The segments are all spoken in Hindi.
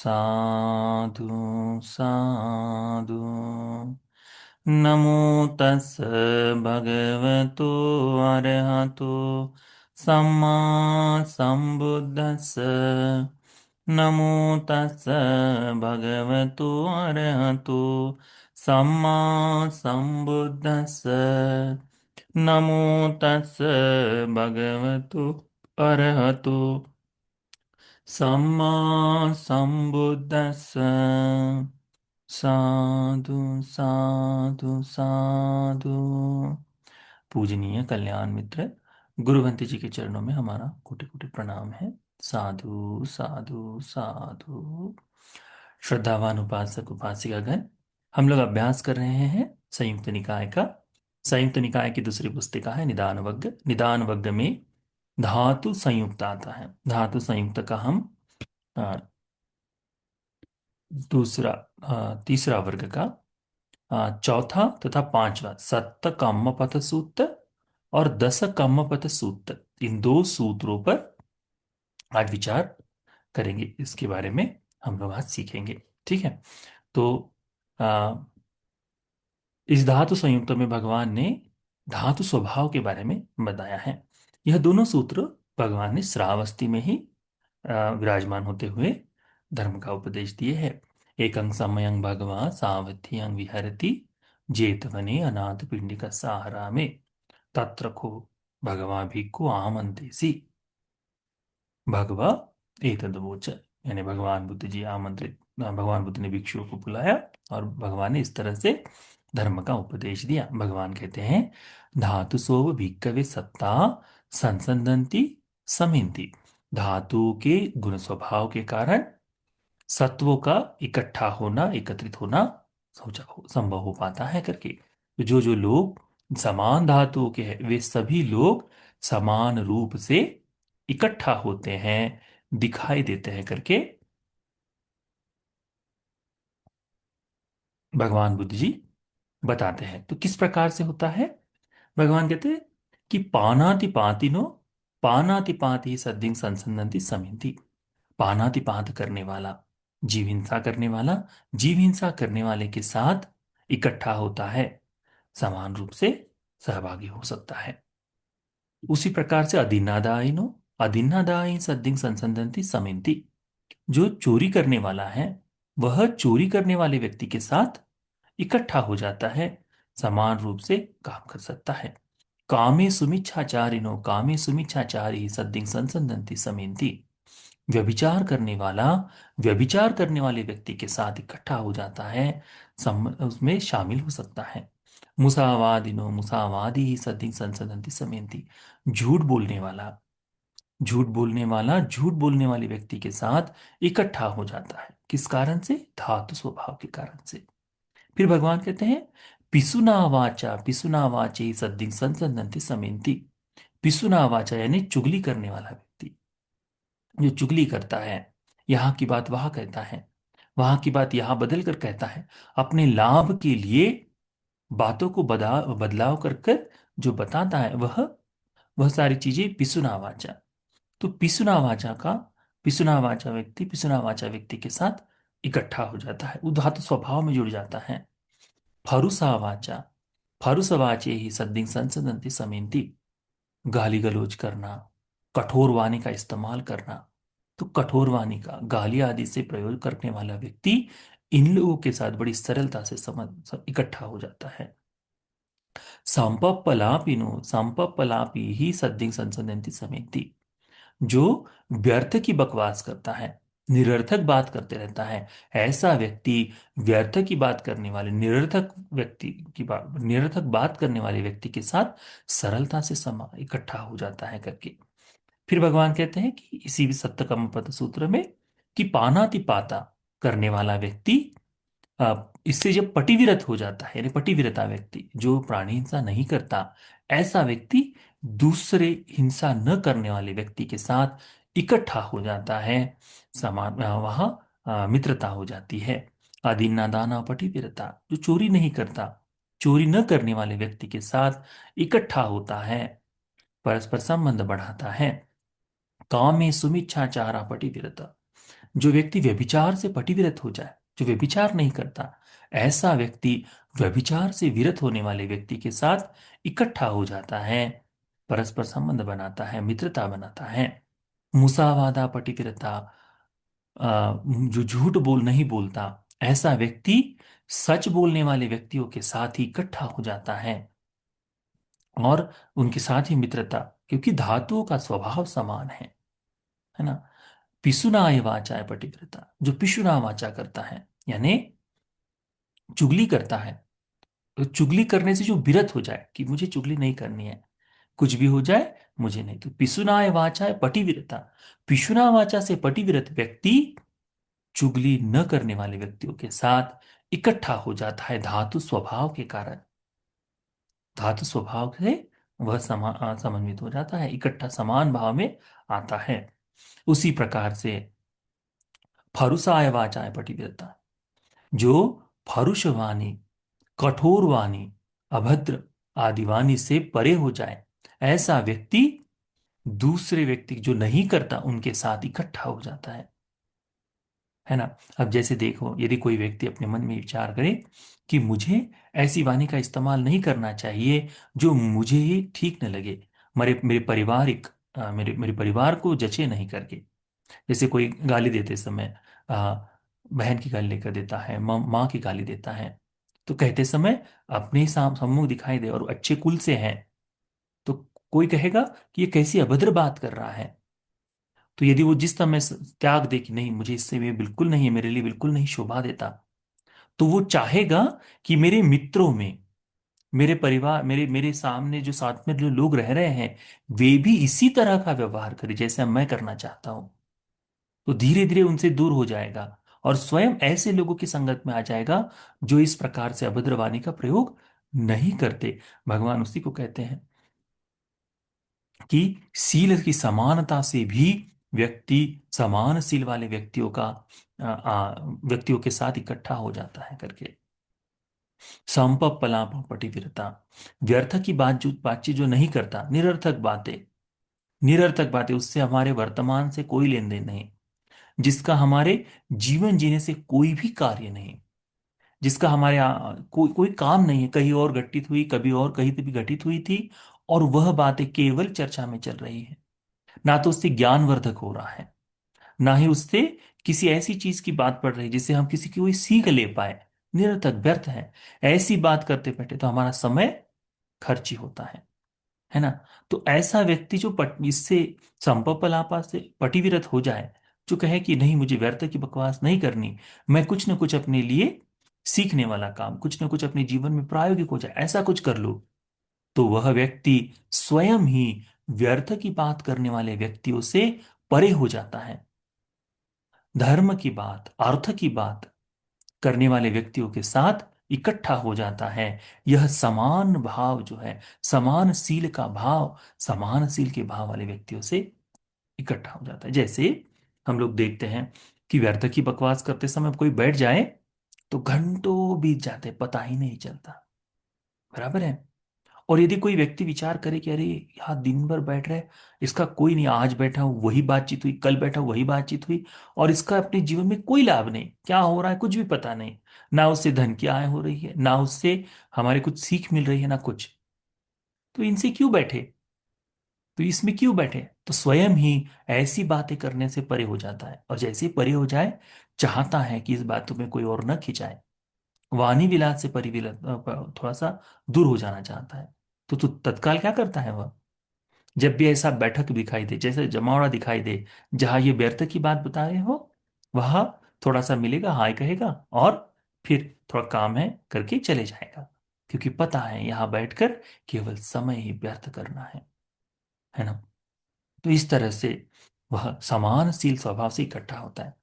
साधु साधु। नमो तस् भगवतो अरहतो सम्मा सम्बुद्धस्स। नमो तस् भगवतो अरहतो सम्मा सम्बुद्धस्स। नमो तस् भगवतो अरहतो सम्मा संबुद्दस्स। साधु साधु साधु। पूजनीय कल्याण मित्र गुरुवंती जी के चरणों में हमारा कोटि कोटि प्रणाम है। साधु साधु साधु। श्रद्धावान उपासक उपासिकागण, हम लोग अभ्यास कर रहे हैं संयुक्त निकाय का। संयुक्त निकाय की दूसरी पुस्तिका है निदान वग्ग। निदान वग्ग में धातु संयुक्त आता है। धातु संयुक्त का हम अ, तीसरा वर्ग का चौथा तथा पांचवा सप्त कम्मपथ सूत्र और दस कम्मपथ सूत्र, इन दो सूत्रों पर आज विचार करेंगे। इसके बारे में हम लोग आज सीखेंगे। ठीक है। तो आ, इस धातु संयुक्त में भगवान ने धातु स्वभाव के बारे में बताया है। यह दोनों सूत्र भगवान ने श्रावस्ती में ही विराजमान होते हुए धर्म का उपदेश दिए है। एकं समयं भगवा सावधियं विहरति जेतवने अनाथ पिंडिक सहारा में तत्र को भगवा भिक्खु आमंत्रिसी। भगवा एतदवोच, यानी भगवान बुद्ध जी आमंत्रित, भगवान बुद्ध ने भिक्षुओं को बुलाया और भगवान ने इस तरह से धर्म का उपदेश दिया। भगवान कहते हैं धातु सोव भिक्कवे सत्ता संसंदंती समिंती। धातु के गुण स्वभाव के कारण सत्वों का इकट्ठा होना, एकत्रित होना संभव हो पाता है करके। तो जो जो लोग समान धातुओं के हैं वे सभी लोग समान रूप से इकट्ठा होते हैं, दिखाई देते हैं करके भगवान बुद्ध जी बताते हैं। तो किस प्रकार से होता है? भगवान कहते हैं कि पानाति पातिनो पानाति पाति सद्दिंग संसंदंति समिति। पानाति पात करने वाला, जीव हिंसा करने वाला, जीव हिंसा करने वाले के साथ इकट्ठा होता है, समान रूप से सहभागी हो सकता है। उसी प्रकार से अदिन्नादायिनो अदिन्नादायि सद्दिंग संसंदंति समिति। जो चोरी करने वाला है वह चोरी करने वाले व्यक्ति के साथ इकट्ठा हो जाता है, समान रूप से काम कर सकता है। कामे सुमिच्छाचारिनो कामे सुमिच्छाचारी सद्दिंग संसंदंति समेन्ति। व्यभिचार करने वाला व्यभिचार करने वाले व्यक्ति के साथ इकट्ठा हो जाता है, उसमें शामिल हो सकता है। मुसावादिनो मुसावादी ही सद्दिंग संसदंति समेन्ति। झूठ बोलने वाला झूठ बोलने वाला झूठ बोलने वाले व्यक्ति के साथ इकट्ठा हो जाता है। किस कारण से? धातु स्वभाव के कारण से। फिर भगवान कहते हैं पिसुना वाचे सद्दिंग संसदंति समेन्ति। पिसुना वाचा यानी चुगली करने वाला व्यक्ति, जो चुगली करता है, यहाँ की बात वहां कहता है, वहां की बात यहां बदल कर कहता है, अपने लाभ के लिए बातों को बदलाव कर कर जो बताता है वह सारी चीजें पिसुना वाचा। तो पिसुना वाचा व्यक्ति के साथ इकट्ठा हो जाता है, उदात्त स्वभाव में जुड़ जाता है। फरुसा वाचा फरुसवाचे ही सद्दिंग संसदंति समेन्ति। गाली गलौज करना, कठोर वाणी का इस्तेमाल करना। तो कठोर वाणी का, गाली आदि से प्रयोग करने वाला व्यक्ति इन लोगों के साथ बड़ी सरलता से इकट्ठा हो जाता है। संपप्पलापी ही सद्दिंग संसदंति समेति। जो व्यर्थ की बकवास करता है, निरर्थक बात करते रहता है, ऐसा व्यक्ति व्यर्थ की बात करने वाले निरर्थक बात करने वाले व्यक्ति के साथ सरलता से इकट्ठा हो जाता है करके। फिर भगवान कहते हैं कि इसी भी सप्तकम पद सूत्र में कि पानाति पाता करने वाला व्यक्ति इससे जब पटिविरत हो जाता है, यानी पटिविरता व्यक्ति जो प्राणी हिंसा नहीं करता, ऐसा व्यक्ति दूसरे हिंसा न करने वाले व्यक्ति के साथ इकट्ठा हो जाता है, समान वहां मित्रता हो जाती है। आदिन्ना दाना पटिविरता, जो चोरी नहीं करता, चोरी न करने वाले व्यक्ति के साथ इकट्ठा होता है, परस्पर संबंध बढ़ाता है। कामे सुमिच्छाचारा पटिविरता। जो व्यक्ति व्यभिचार से पटिविरत हो जाए, जो व्यभिचार नहीं करता, ऐसा व्यक्ति व्यभिचार से विरत होने वाले व्यक्ति के साथ इकट्ठा हो जाता है, परस्पर संबंध बनाता है, मित्रता बनाता है। मुसावादा पटिविरता, जो झूठ बोल नहीं बोलता, ऐसा व्यक्ति सच बोलने वाले व्यक्तियों के साथ ही इकट्ठा हो जाता है और उनके साथ ही मित्रता, क्योंकि धातुओं का स्वभाव समान है ना। पिसुनाय वाचाय पटिव्रता, जो पिशुना वाचा करता है यानी चुगली करता है, तो चुगली करने से जो विरत हो जाए कि मुझे चुगली नहीं करनी है, कुछ भी हो जाए मुझे नहीं, तो पिसुनाय वाचाय पटिविरता, पिशुना वाचा से पटिविरत व्यक्ति चुगली न करने वाले व्यक्तियों के साथ इकट्ठा हो जाता है धातु स्वभाव के कारण। धातु स्वभाव से वह समन्वित हो जाता है, इकट्ठा समान भाव में आता है। उसी प्रकार से फरुसाय वाचाय पटिव्रता, जो फरुष वाणी, कठोर वाणी, अभद्र आदि वाणी से परे हो जाए, ऐसा व्यक्ति दूसरे व्यक्ति जो नहीं करता उनके साथ इकट्ठा हो जाता है ना। अब जैसे देखो, यदि कोई व्यक्ति अपने मन में विचार करे कि मुझे ऐसी वाणी का इस्तेमाल नहीं करना चाहिए जो मुझे ही ठीक न लगे, मेरे मेरे पारिवारिक मेरे मेरे परिवार को जचे नहीं करके, जैसे कोई गाली देते समय आ, बहन की गाली लेकर देता है, माँ की गाली देता है, तो कहते समय अपने ही सम्मुख दिखाई दे और अच्छे कुल से है, तो कोई कहेगा कि ये कैसी अभद्र बात कर रहा है। तो यदि वो जिस समय त्याग दे कि नहीं मुझे इससे ये बिल्कुल नहीं है, मेरे लिए बिल्कुल नहीं शोभा देता, तो वो चाहेगा कि मेरे मित्रों में, मेरे परिवार, मेरे मेरे सामने जो साथ में जो लोग रह रहे हैं, वे भी इसी तरह का व्यवहार करें जैसे मैं करना चाहता हूं। तो धीरे धीरे उनसे दूर हो जाएगा और स्वयं ऐसे लोगों की संगत में आ जाएगा जो इस प्रकार से अभद्र वाणी का प्रयोग नहीं करते। भगवान उसी को कहते हैं कि सील की समानता से भी व्यक्ति समान सील वाले व्यक्तियों का व्यक्तियों के साथ इकट्ठा हो जाता है करके। संपप्पलाप पटिविरता, व्यर्थ की बातचीत जो नहीं करता, निरर्थक बातें, निरर्थक बातें, उससे हमारे वर्तमान से कोई लेन देन नहीं, जिसका हमारे जीवन जीने से कोई भी कार्य नहीं, जिसका हमारे कोई कोई काम नहीं है, कहीं और घटित हुई, कभी और कहीं पे भी घटित हुई थी, और वह बातें केवल चर्चा में चल रही है, ना तो उससे ज्ञानवर्धक हो रहा है, ना ही उससे किसी ऐसी चीज की बात पड़ रही जिससे हम किसी की कोई सीख ले पाए। निरर्थक व्यर्थ है, ऐसी बात करते बैठे तो हमारा समय खर्च ही होता है ना। तो ऐसा व्यक्ति जो इससे संपपलापा से पटिविरत हो जाए, जो कहे कि नहीं मुझे व्यर्थ की बकवास नहीं करनी, मैं कुछ न कुछ अपने लिए सीखने वाला काम, कुछ न कुछ अपने जीवन में प्रायोगिक हो जाए, ऐसा कुछ कर लो, तो वह व्यक्ति स्वयं ही व्यर्थ की बात करने वाले व्यक्तियों से परे हो जाता है। धर्म की बात, अर्थ की बात करने वाले व्यक्तियों के साथ इकट्ठा हो जाता है। यह समान भाव जो है, समान सील का भाव, समान सील के भाव वाले व्यक्तियों से इकट्ठा हो जाता है। जैसे हम लोग देखते हैं कि व्यर्थ की बकवास करते समय कोई बैठ जाए तो घंटों बीत जाते, पता ही नहीं चलता, बराबर है। और यदि कोई व्यक्ति विचार करे कि अरे यहाँ दिन भर बैठ रहे, इसका कोई नहीं, आज बैठा हूँ वही बातचीत हुई, कल बैठा हूँ वही बातचीत हुई, और इसका अपने जीवन में कोई लाभ नहीं, क्या हो रहा है कुछ भी पता नहीं, ना उससे धन की आय हो रही है, ना उससे हमारे कुछ सीख मिल रही है, ना कुछ, तो इनसे क्यों बैठे, तो इसमें क्यों बैठे, तो स्वयं ही ऐसी बातें करने से परे हो जाता है, और जैसे ही परे हो जाए चाहता है कि इस बातों में कोई और न खिंचाए, वाणी विलास से परिविलास थोड़ा सा दूर हो जाना चाहता है। तो तत्काल क्या करता है वह, जब भी ऐसा बैठक दिखाई दे, जैसे जमावड़ा दिखाई दे, जहां ये व्यर्थ की बात बता रहे हो, वहां थोड़ा सा मिलेगा, हाय कहेगा, और फिर थोड़ा काम है करके चले जाएगा, क्योंकि पता है यहां बैठकर केवल समय ही व्यर्थ करना है ना। तो इस तरह से वह समानशील स्वभाव से इकट्ठा होता है।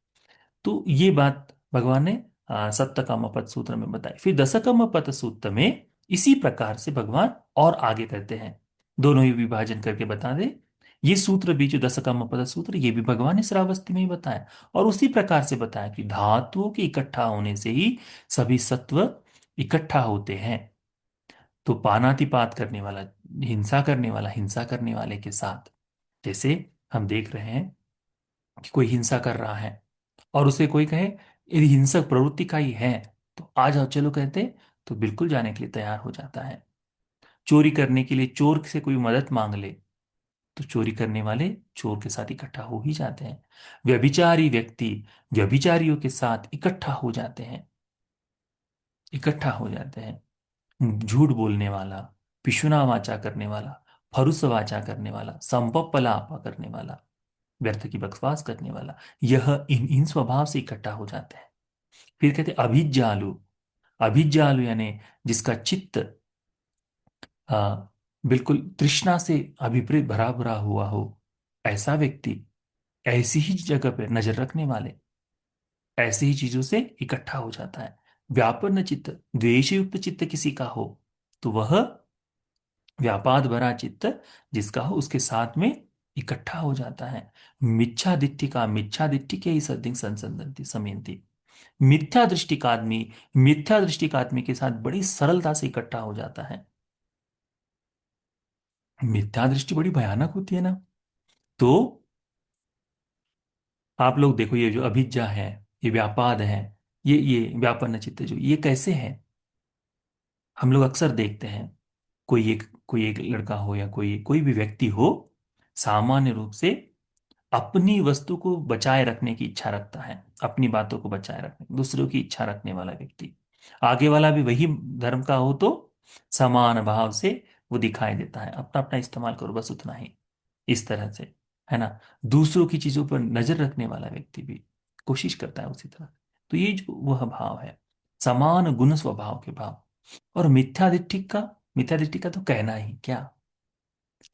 तो ये बात भगवान ने सप्तकाम पद सूत्र में बताई। फिर दशकम पद सूत्र में इसी प्रकार से भगवान और आगे करते हैं, दोनों ही विभाजन करके बता दे। ये सूत्र भी जो दशकम पद सूत्र, ये भी भगवान ने श्रावस्ती में ही बताया, और उसी प्रकार से बताया कि धातुओं के इकट्ठा होने से ही सभी सत्व इकट्ठा होते हैं। तो पानातिपात करने वाला, हिंसा करने वाला हिंसा करने वाले के साथ, जैसे हम देख रहे हैं कि कोई हिंसा कर रहा है, और उसे कोई कहे यदि हिंसक प्रवृत्ति का ही है तो आ जाओ चलो कहते, तो बिल्कुल जाने के लिए तैयार हो जाता है। चोरी करने के लिए चोर से कोई मदद मांग ले तो चोरी करने वाले चोर के साथ इकट्ठा हो ही जाते हैं। व्यभिचारी व्यक्ति व्यभिचारियों के साथ इकट्ठा हो जाते हैं, इकट्ठा हो जाते हैं। झूठ बोलने वाला, पिशुना वाचा करने वाला, फरुस वाचा करने वाला, संपप्पलापा करने वाला, व्यर्थ की बकवास करने वाला, यह इन इन स्वभाव से इकट्ठा हो जाते हैं। फिर कहते हैं अभिज्जालु। अभिज्जालु यानी जिसका चित्त आ, बिल्कुल तृष्णा से अभिप्रेत भरा भरा हुआ हो, ऐसा व्यक्ति, ऐसी ही जगह पर नजर रखने वाले, ऐसी ही चीजों से इकट्ठा हो जाता है। व्यापन्न चित्त, द्वेष युक्त चित्त किसी का हो तो वह व्यापाद भरा चित्त जिसका हो उसके साथ में इकट्ठा हो जाता है। मिथ्या दिट्ठी के ही सदिंग संसंदंती समयंती। मिथ्या दृष्टि का आदमी, मिथ्या दृष्टि का आदमी के साथ बड़ी सरलता से इकट्ठा हो जाता है। मिथ्या दृष्टि बड़ी भयानक होती है ना। तो आप लोग देखो ये जो अभिज्ञा है, ये व्यापाद है, ये व्यापन्न चित्त जो ये कैसे है, हम लोग अक्सर देखते हैं। कोई एक लड़का हो या कोई कोई भी व्यक्ति हो, सामान्य रूप से अपनी वस्तु को बचाए रखने की इच्छा रखता है, अपनी बातों को बचाए रखने दूसरों की इच्छा रखने वाला व्यक्ति, आगे वाला भी वही धर्म का हो तो समान भाव से वो दिखाई देता है, अपना अपना इस्तेमाल करो बस उतना ही, इस तरह से, है ना। दूसरों की चीजों पर नजर रखने वाला व्यक्ति भी कोशिश करता है उसी तरह। तो ये जो वह भाव है, समान गुण स्वभाव के भाव। और मिथ्यादिष्टि का तो कहना ही क्या,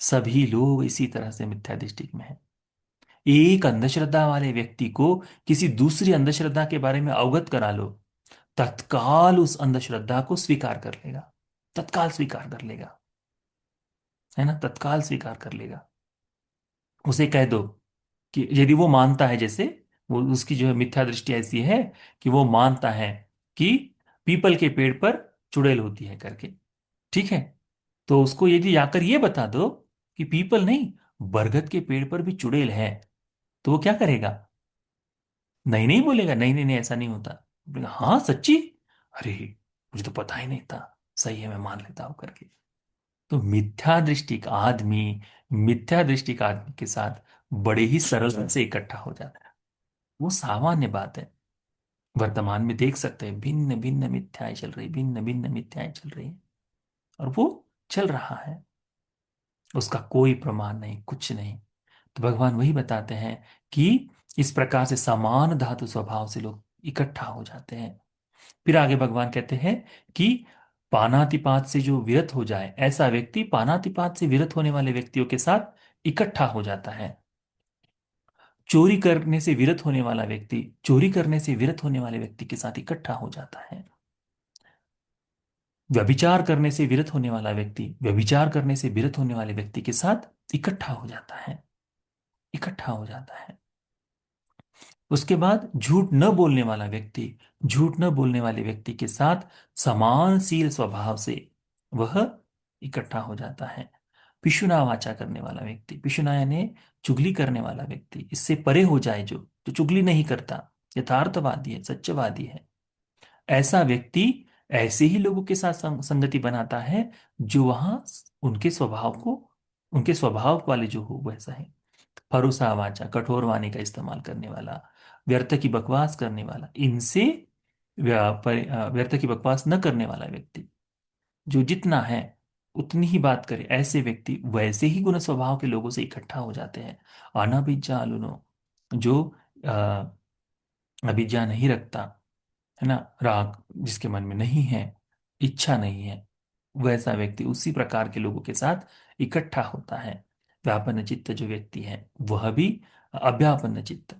सभी लोग इसी तरह से मिथ्यादिष्टि में है। एक अंधश्रद्धा वाले व्यक्ति को किसी दूसरी अंधश्रद्धा के बारे में अवगत करा लो, तत्काल उस अंधश्रद्धा को स्वीकार कर लेगा, तत्काल स्वीकार कर लेगा, है ना, तत्काल स्वीकार कर लेगा। उसे कह दो कि यदि वो मानता है, जैसे वो उसकी जो है मिथ्या दृष्टि ऐसी है कि वो मानता है कि पीपल के पेड़ पर चुड़ैल होती है करके, ठीक है, तो उसको यदि जाकर ये बता दो कि पीपल नहीं, बरगद के पेड़ पर भी चुड़ैल है, तो वो क्या करेगा? नहीं नहीं बोलेगा, नहीं नहीं नहीं ऐसा नहीं होता, बोलेगा हाँ सच्ची, अरे मुझे तो पता ही नहीं था, सही है मैं मान लेता हूं करके। तो मिथ्या दृष्टि का आदमी के साथ बड़े ही सरलता से इकट्ठा हो जाता है। वो सामान्य बात है। वर्तमान में देख सकते हैं भिन्न भिन्न मिथ्याएं चल रही, भिन्न भिन्न मिथ्याएं चल रही हैं, और वो चल रहा है, उसका कोई प्रमाण नहीं, कुछ नहीं। तो भगवान वही बताते हैं कि इस प्रकार से समान धातु स्वभाव से लोग इकट्ठा हो जाते हैं। फिर आगे भगवान कहते हैं कि पानातिपात से जो विरत हो जाए, ऐसा व्यक्ति पानातिपात से विरत होने वाले व्यक्तियों के साथ इकट्ठा हो जाता है। चोरी करने से विरत होने वाला व्यक्ति चोरी करने से विरत होने वाले व्यक्ति के साथ इकट्ठा हो जाता है। व्यभिचार करने से विरत होने वाला व्यक्ति व्यभिचार करने से विरत होने वाले व्यक्ति के साथ इकट्ठा हो जाता है, इकट्ठा हो जाता है। उसके बाद झूठ न बोलने वाला व्यक्ति झूठ न बोलने वाले व्यक्ति के साथ समानशील स्वभाव से वह इकट्ठा हो जाता है। पिशुना वाचा करने वाला व्यक्ति, पिशुना यानी चुगली करने वाला व्यक्ति, इससे परे हो जाए, जो जो चुगली नहीं करता, यथार्थवादी है, सत्यवादी है, ऐसा व्यक्ति ऐसे ही लोगों के साथ संगति बनाता है जो वहां उनके स्वभाव वाले जो हो वैसा है। भरोसा वाचा, कठोर वाणी का इस्तेमाल करने वाला, व्यर्थ की बकवास करने वाला, इनसे व्यर्थ की बकवास न करने वाला व्यक्ति, जो जितना है उतनी ही बात करे, ऐसे व्यक्ति वैसे ही गुण स्वभाव के लोगों से इकट्ठा हो जाते हैं। अनभिज्ञा अलुनो, जो अ, अभिज्ञा नहीं रखता, है ना, राग जिसके मन में नहीं है, इच्छा नहीं है, वैसा व्यक्ति उसी प्रकार के लोगों के साथ इकट्ठा होता है। व्यापन्न चित्त जो व्यक्ति है वह भी अव्यापन्न चित्त,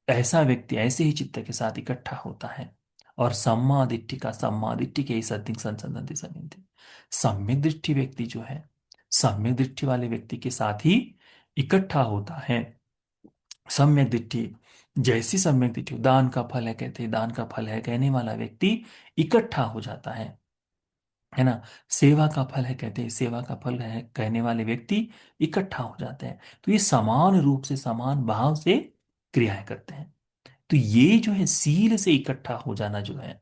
ऐसा व्यक्ति ऐसे ही चित्त के साथ इकट्ठा होता है। और सम्मा दिट्ठी के ही सत्य संसंदंति समिति, सम्यक दृष्टि व्यक्ति जो है, सम्यक दृष्टि वाले व्यक्ति के साथ ही इकट्ठा होता है। सम्यक दृष्टि, जैसी सम्यक दृष्टि दान का फल है, कहते हैं दान का फल है कहने वाला व्यक्ति इकट्ठा हो जाता है ना। सेवा का फल है, कहते हैं सेवा का फल है कहने वाले व्यक्ति इकट्ठा हो जाते हैं। तो ये समान रूप से समान भाव से क्रियाएं करते हैं। तो ये जो है सील से इकट्ठा हो जाना जो है,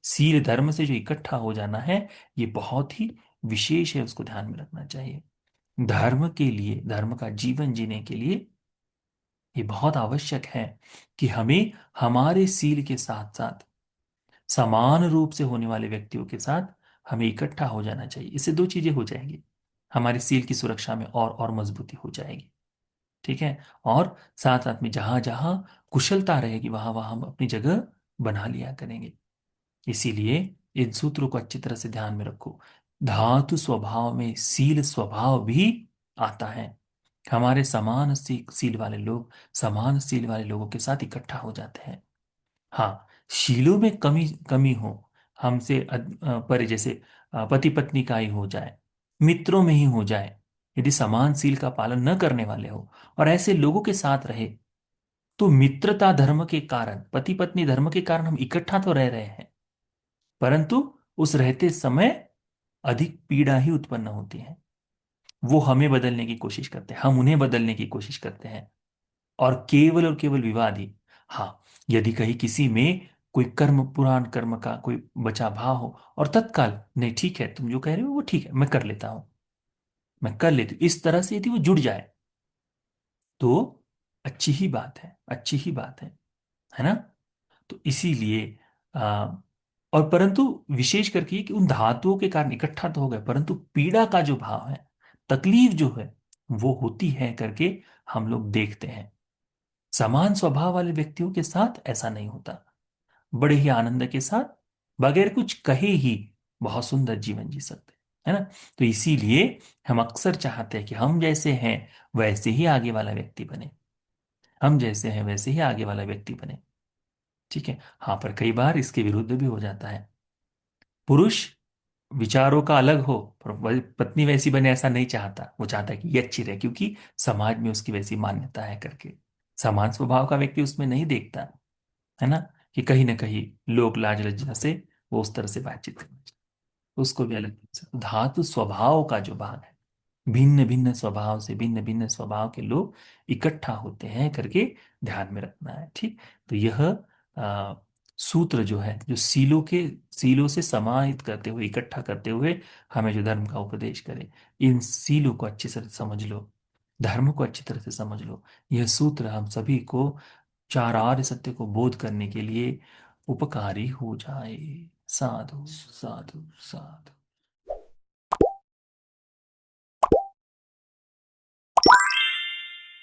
सील धर्म से जो इकट्ठा हो जाना है, ये बहुत ही विशेष है, उसको ध्यान में रखना चाहिए। धर्म के लिए, धर्म का जीवन जीने के लिए ये बहुत आवश्यक है कि हमें हमारे सील के साथ साथ समान रूप से होने वाले व्यक्तियों के साथ हमें इकट्ठा हो जाना चाहिए। इससे दो चीजें हो जाएंगी, हमारी सील की सुरक्षा में और मजबूती हो जाएगी। ठीक है। और साथ साथ में जहां जहां कुशलता रहेगी वहां वहां हम अपनी जगह बना लिया करेंगे। इसीलिए इन सूत्रों को अच्छी तरह से ध्यान में रखो। धातु स्वभाव में सील स्वभाव भी आता है। हमारे समान सील वाले लोग समान सील वाले लोगों के साथ इकट्ठा हो जाते हैं। हाँ, शीलों में कमी कमी हो हमसे परे, जैसे पति पत्नी का ही हो जाए, मित्रों में ही हो जाए, यदि समान सील का पालन न करने वाले हो और ऐसे लोगों के साथ रहे, तो मित्रता धर्म के कारण, पति पत्नी धर्म के कारण हम इकट्ठा तो रह रहे हैं, परंतु उस रहते समय अधिक पीड़ा ही उत्पन्न होती है। वो हमें बदलने की कोशिश करते हैं, हम उन्हें बदलने की कोशिश करते हैं, और केवल विवाद ही। हाँ, यदि कहीं किसी में कोई कर्म, पुराण कर्म का कोई बचा भाव हो और तत्काल नहीं ठीक है, तुम जो कह रहे हो वो ठीक है, मैं कर लेता हूं, मैं कर लेती हूँ, इस तरह से यदि वो जुड़ जाए तो अच्छी ही बात है, अच्छी ही बात है ना। तो इसीलिए आ, और परंतु विशेष करके कि उन धातुओं के कारण इकट्ठा तो हो गए, परंतु पीड़ा का जो भाव है, तकलीफ जो है, वो होती है करके हम लोग देखते हैं। समान स्वभाव वाले व्यक्तियों के साथ ऐसा नहीं होता, बड़े ही आनंद के साथ, बगैर कुछ कहे ही बहुत सुंदर जीवन जी सकते हैं, है ना। तो इसीलिए हम अक्सर चाहते हैं कि हम जैसे हैं वैसे ही आगे वाला व्यक्ति बने, हम जैसे हैं वैसे ही आगे वाला व्यक्ति बने। ठीक है। हाँ, पर कई बार इसके विरुद्ध भी हो जाता है। पुरुष विचारों का अलग हो पर पत्नी वैसी बने ऐसा नहीं चाहता, वो चाहता है कि ये अच्छी रहे क्योंकि समाज में उसकी वैसी मान्यता है करके। समान स्वभाव का व्यक्ति उसमें नहीं देखता, है ना, कि कहीं ना कहीं लोग लाज लज्जा से वो उस तरह से बातचीत करना चाहिए, उसको भी अलग से। धातु स्वभाव का जो भाग है, भिन्न भिन्न स्वभाव से भिन्न भिन्न स्वभाव के लोग इकट्ठा होते हैं करके ध्यान में रखना है। ठीक। तो यह सूत्र जो है, जो सीलों से समाहित करते हुए, इकट्ठा करते हुए हमें जो धर्म का उपदेश करे, इन सीलों को अच्छी तरह से समझ लो, धर्म को अच्छी तरह से समझ लो। यह सूत्र हम सभी को चार आर्य सत्य को बोध करने के लिए उपकारी हो जाए। साधु साधु साधु।